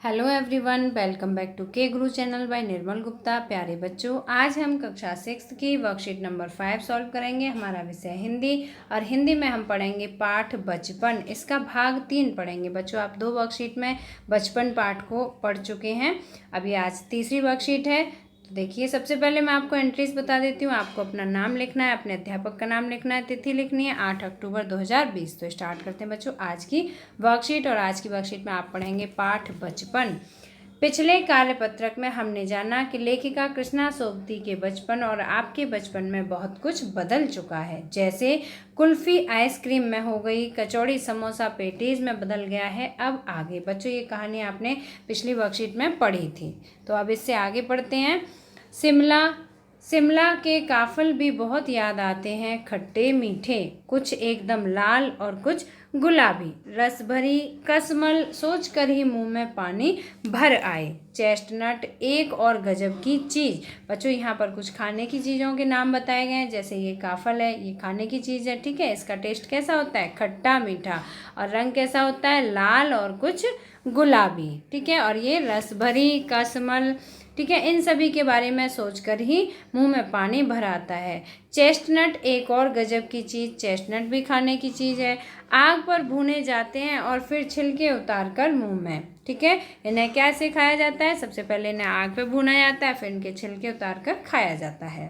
Hello everyone, welcome back to K Guru channel bye निर्मल गुप्ता। प्यारे बच्चों, आज हम कक्षा 6 की वर्कशीट नंबर 5 सॉल्व करेंगे। हमारा विषय हिंदी और हिंदी में हम पढ़ेंगे पाठ बचपन। इसका भाग 3 पढ़ेंगे। बच्चों, आप 2 वर्कशीट में बचपन पाठ को पढ़ चुके हैं। अभी आज तीसरी वर्कशीट है। तो देखिए, सबसे पहले मैं आपको एंट्रीज बता देती हूँ। आपको अपना नाम लिखना है, अपने अध्यापक का नाम लिखना है, तिथि लिखनी है 8 अक्टूबर 2020। तो स्टार्ट करते हैं बच्चों आज की वर्कशीट। और आज की वर्कशीट में आप पढ़ेंगे पाठ बचपन। पिछले कार्यपत्रक में हमने जाना कि लेखिका कृष्णा सोबती के बचपन और आपके बचपन में बहुत कुछ बदल चुका है। जैसे कुल्फी आइसक्रीम में हो गई, कचौड़ी समोसा पेटीज में बदल गया है। अब आगे बच्चों, ये कहानी आपने पिछली वर्कशीट में पढ़ी थी। तो अब इससे आगे पढ़ते हैं। शिमला के काफल भी बहुत याद आते हैं, खट्टे मीठे, कुछ एकदम लाल और कुछ गुलाबी, रस भरी कसमल सोच कर ही मुंह में पानी भर आए। चेस्टनट एक और गजब की चीज़। बच्चों, यहाँ पर कुछ खाने की चीज़ों के नाम बताए गए हैं। जैसे ये काफल है, ये खाने की चीज़ है, ठीक है। इसका टेस्ट कैसा होता है? खट्टा मीठा। और रंग कैसा होता है? लाल और कुछ गुलाबी, ठीक है। और ये रस भरी कसमल, ठीक है। इन सभी के बारे में सोचकर ही मुंह में पानी भर आता है। चेस्टनट एक और गजब की चीज़। चेस्टनट भी खाने की चीज़ है। आग पर भुने जाते हैं और फिर छिलके उतार कर मुँह में, ठीक है। इन्हें कैसे खाया जाता है? सबसे पहले इन्हें आग पर भुना जाता है, फिर इनके छिलके उतार कर खाया जाता है।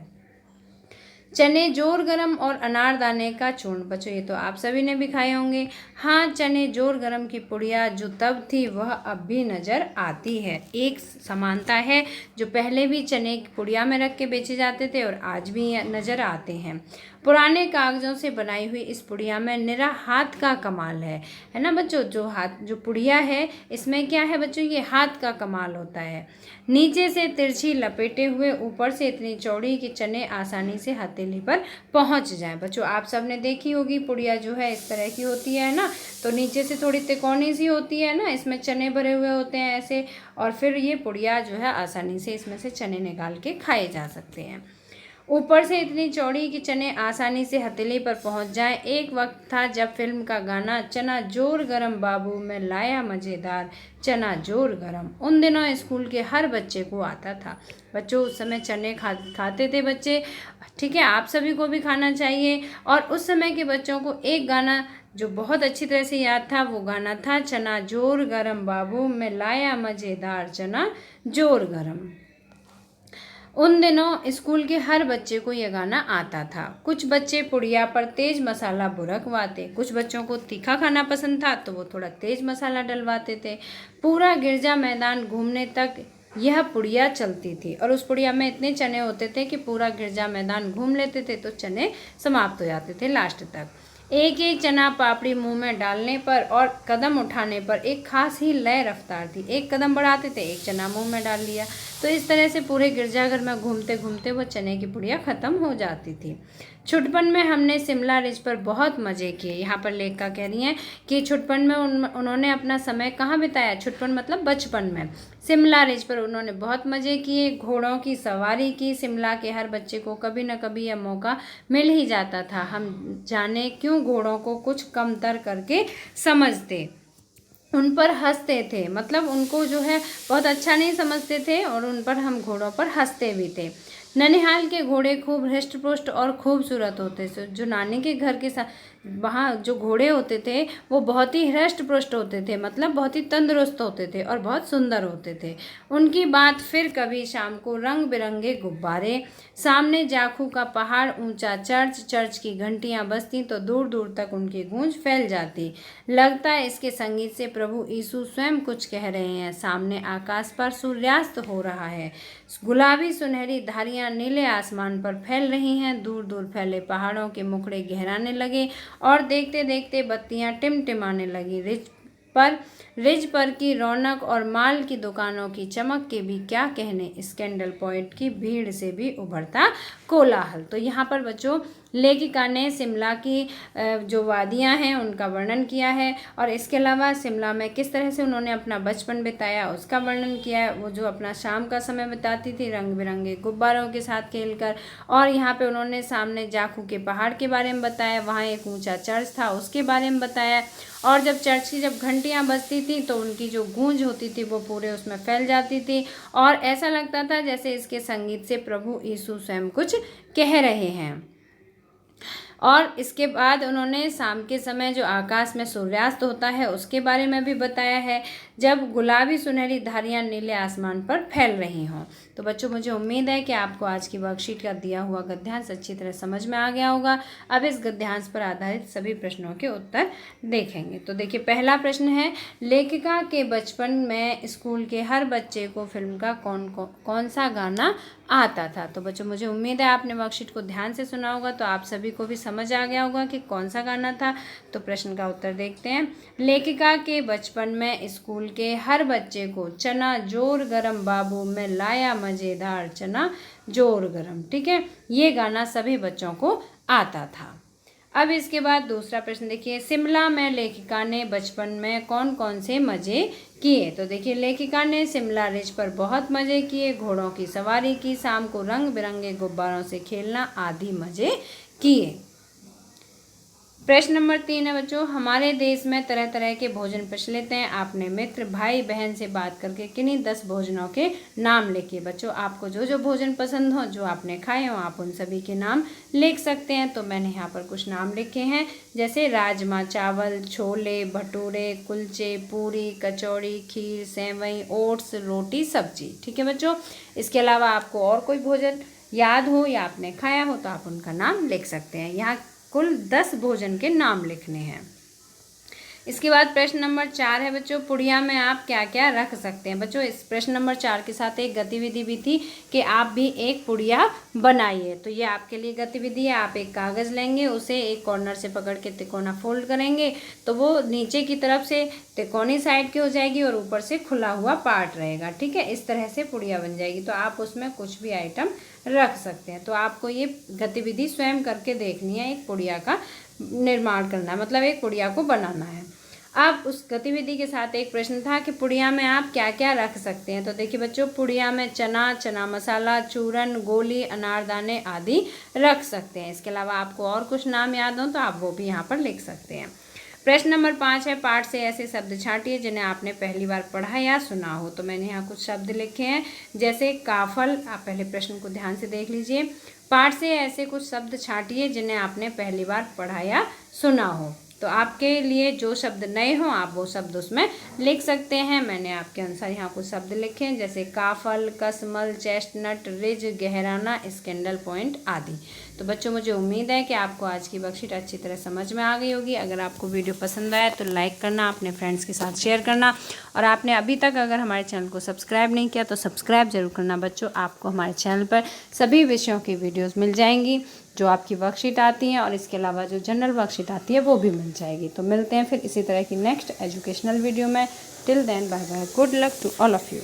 चने जोर गरम और अनारदाने का चूर्ण। बच्चों, ये तो आप सभी ने भी खाए होंगे। हाँ, चने जोर गरम की पुड़िया जो तब थी वह अब भी नज़र आती है। एक समानता है, जो पहले भी चने की पुड़िया में रख के बेचे जाते थे और आज भी नज़र आते हैं। पुराने कागज़ों से बनाई हुई इस पुड़िया में निरा हाथ का कमाल है ना बच्चों। जो पुड़िया है, इसमें क्या है बच्चों? ये हाथ का कमाल होता है। नीचे से तिरछी लपेटे हुए, ऊपर से इतनी चौड़ी कि चने आसानी से हथेली पर पहुंच जाएं। बच्चों, आप सबने देखी होगी पुड़िया जो है इस तरह की होती है ना। तो नीचे से थोड़ी तिकोनी सी होती है ना, इसमें चने भरे हुए होते हैं ऐसे। और फिर ये पुड़िया जो है आसानी से इसमें से चने निकाल के खाए जा सकते हैं। ऊपर से इतनी चौड़ी कि चने आसानी से हथेली पर पहुंच जाएं। एक वक्त था जब फिल्म का गाना चना जोर गरम बाबू में लाया मज़ेदार चना जोर गरम उन दिनों स्कूल के हर बच्चे को आता था। बच्चों, उस समय चने खाते थे बच्चे, ठीक है। आप सभी को भी खाना चाहिए। और उस समय के बच्चों को एक गाना जो बहुत अच्छी तरह से याद था, वो गाना था चना जोर गरम बाबू में लाया मज़ेदार चना जोर गरम। उन दिनों स्कूल के हर बच्चे को यह गाना आता था। कुछ बच्चे पुड़िया पर तेज मसाला बुरकवाते, कुछ बच्चों को तीखा खाना पसंद था तो वो थोड़ा तेज मसाला डलवाते थे। पूरा गिरजा मैदान घूमने तक यह पुड़िया चलती थी। और उस पुड़िया में इतने चने होते थे कि पूरा गिरजा मैदान घूम लेते थे तो चने समाप्त हो जाते थे लास्ट तक। एक एक चना पापड़ी मुंह में डालने पर और कदम उठाने पर एक खास ही लय रफ्तार थी। एक कदम बढ़ाते थे, एक चना मुंह में डाल लिया। तो इस तरह से पूरे गिरजाघर में घूमते घूमते वो चने की पुड़िया ख़त्म हो जाती थी। छुटपन में हमने शिमला रिज पर बहुत मज़े किए। यहाँ पर लेखिका कह रही हैं कि छुटपन में उन्होंने अपना समय कहाँ बिताया? छुटपन मतलब बचपन में। शिमला रिज पर उन्होंने बहुत मज़े किए, घोड़ों की सवारी की। शिमला के हर बच्चे को कभी न कभी यह मौका मिल ही जाता था। हम जाने क्यों घोड़ों को कुछ कमतर करके समझते, उन पर हंसते थे। मतलब उनको जो है बहुत अच्छा नहीं समझते थे और उन पर हम घोड़ों पर हंसते भी थे। ननिहाल के घोड़े खूब हृष्ट-पुष्ट और खूबसूरत होते थे। जो नानी के घर के साथ वहाँ जो घोड़े होते थे वो बहुत ही हृष्ट-पुष्ट होते थे, मतलब बहुत ही तंदुरुस्त होते थे और बहुत सुंदर होते थे। उनकी बात फिर कभी शाम को रंग बिरंगे गुब्बारे, सामने जाखू का पहाड़, ऊंचा चर्च, चर्च की घंटियां बजती तो दूर दूर तक उनकी गूंज फैल जाती। लगता है इसके संगीत से प्रभु यीशु स्वयं कुछ कह रहे हैं। सामने आकाश पर सूर्यास्त हो रहा है, गुलाबी सुनहरी धारियां नीले आसमान पर फैल रही हैं। दूर दूर फैले पहाड़ों के मुखड़े गहराने लगे और देखते देखते बत्तियां टिमटिमाने लगी। रिज पर की रौनक और माल की दुकानों की चमक के भी क्या कहने। स्कैंडल पॉइंट की भीड़ से भी उभरता कोलाहल। तो यहाँ पर बच्चों लेखिका ने शिमला की जो वादियाँ हैं उनका वर्णन किया है, और इसके अलावा शिमला में किस तरह से उन्होंने अपना बचपन बिताया उसका वर्णन किया है। वो जो अपना शाम का समय बिताती थी रंग बिरंगे गुब्बारों के साथ खेलकर, और यहाँ पे उन्होंने सामने जाखू के पहाड़ के बारे में बताया, वहाँ एक ऊंचा चर्च था उसके बारे में बताया, और जब चर्च की जब घंटियाँ बजती थी तो उनकी जो गूंज होती थी वो पूरे उसमें फैल जाती थी, और ऐसा लगता था जैसे इसके संगीत से प्रभु यीशु स्वयं कुछ कह रहे हैं। और इसके बाद उन्होंने शाम के समय जो आकाश में सूर्यास्त होता है उसके बारे में भी बताया है, जब गुलाबी सुनहरी धारियाँ नीले आसमान पर फैल रही हों। तो बच्चों मुझे उम्मीद है कि आपको आज की वर्कशीट का दिया हुआ गद्यांश अच्छी तरह समझ में आ गया होगा। अब इस गद्यांश पर आधारित सभी प्रश्नों के उत्तर देखेंगे। तो देखिए, पहला प्रश्न है, लेखिका के बचपन में स्कूल के हर बच्चे को फिल्म का कौन सा गाना आता था। तो बच्चों मुझे उम्मीद है आपने वर्कशीट को ध्यान से सुना होगा, तो आप सभी को भी समझ आ गया होगा कि कौन सा गाना था। तो प्रश्न का उत्तर देखते हैं। लेखिका के बचपन में स्कूल के हर बच्चे को चना जोर गरम बाबू में लाया मज़ेदार चना जोर गरम, ठीक है, ये गाना सभी बच्चों को आता था। अब इसके बाद दूसरा प्रश्न देखिए, शिमला में लेखिका ने बचपन में कौन कौन से मज़े किए। तो देखिए, लेखिका ने शिमला रिज पर बहुत मज़े किए, घोड़ों की सवारी की, शाम को रंग बिरंगे गुब्बारों से खेलना आदि मज़े किए। प्रश्न नंबर 3 है बच्चों, हमारे देश में तरह तरह के भोजन प्रचलित हैं, आपने मित्र भाई बहन से बात करके किन्हीं 10 भोजनों के नाम लिखिए। बच्चों आपको जो जो भोजन पसंद हो, जो आपने खाए हो, आप उन सभी के नाम लिख सकते हैं। तो मैंने यहाँ पर कुछ नाम लिखे हैं, जैसे राजमा चावल, छोले भटूरे, कुलचे, पूरी, कचौड़ी, खीर, सेवई, ओट्स, रोटी, सब्जी, ठीक है बच्चों। इसके अलावा आपको और कोई भोजन याद हो या आपने खाया हो तो आप उनका नाम लिख सकते हैं। यहाँ कुल 10 भोजन के नाम लिखने हैं। इसके बाद प्रश्न नंबर 4 है बच्चों, पुड़िया में आप क्या क्या रख सकते हैं। बच्चों इस प्रश्न नंबर 4 के साथ एक गतिविधि भी थी कि आप भी एक पुड़िया बनाइए। तो ये आपके लिए गतिविधि है, आप एक कागज़ लेंगे, उसे एक कॉर्नर से पकड़ के तिकोना फोल्ड करेंगे तो वो नीचे की तरफ से तिकोनी साइड की हो जाएगी और ऊपर से खुला हुआ पार्ट रहेगा, ठीक है। इस तरह से पुड़िया बन जाएगी। तो आप उसमें कुछ भी आइटम रख सकते हैं। तो आपको ये गतिविधि स्वयं करके देखनी है, एक पुड़िया का निर्माण करना है, मतलब एक पुड़िया को बनाना है। अब उस गतिविधि के साथ एक प्रश्न था कि पुड़िया में आप क्या क्या रख सकते हैं। तो देखिए बच्चों, पुड़िया में चना, चना मसाला, चूरन, गोली, अनारदाने आदि रख सकते हैं। इसके अलावा आपको और कुछ नाम याद हो तो आप वो भी यहाँ पर लिख सकते हैं। प्रश्न नंबर 5 है, पाठ से ऐसे शब्द छांटिए जिन्हें आपने पहली बार पढ़ा या सुना हो। तो मैंने यहाँ कुछ शब्द लिखे हैं, जैसे काफल। आप पहले प्रश्न को ध्यान से देख लीजिए। पाठ से ऐसे कुछ शब्द छांटिए जिन्हें आपने पहली बार पढ़ा या सुना हो। तो आपके लिए जो शब्द नए हों आप वो शब्द उसमें लिख सकते हैं। मैंने आपके अनुसार यहाँ कुछ शब्द लिखे हैं, जैसे काफल, कसमल, चेस्टनट, रिज, गहराना, स्कैंडल पॉइंट आदि। तो बच्चों मुझे उम्मीद है कि आपको आज की वर्कशीट अच्छी तरह समझ में आ गई होगी। अगर आपको वीडियो पसंद आया तो लाइक करना, अपने फ्रेंड्स के साथ शेयर करना, और आपने अभी तक अगर हमारे चैनल को सब्सक्राइब नहीं किया तो सब्सक्राइब जरूर करना। बच्चों आपको हमारे चैनल पर सभी विषयों की वीडियोज़ मिल जाएंगी, जो आपकी वर्कशीट आती हैं, और इसके अलावा जो जनरल वर्कशीट आती है वो भी मिल जाएगी। तो मिलते हैं फिर इसी तरह की नेक्स्ट एजुकेशनल वीडियो में। Till then bye bye, good luck to all of you.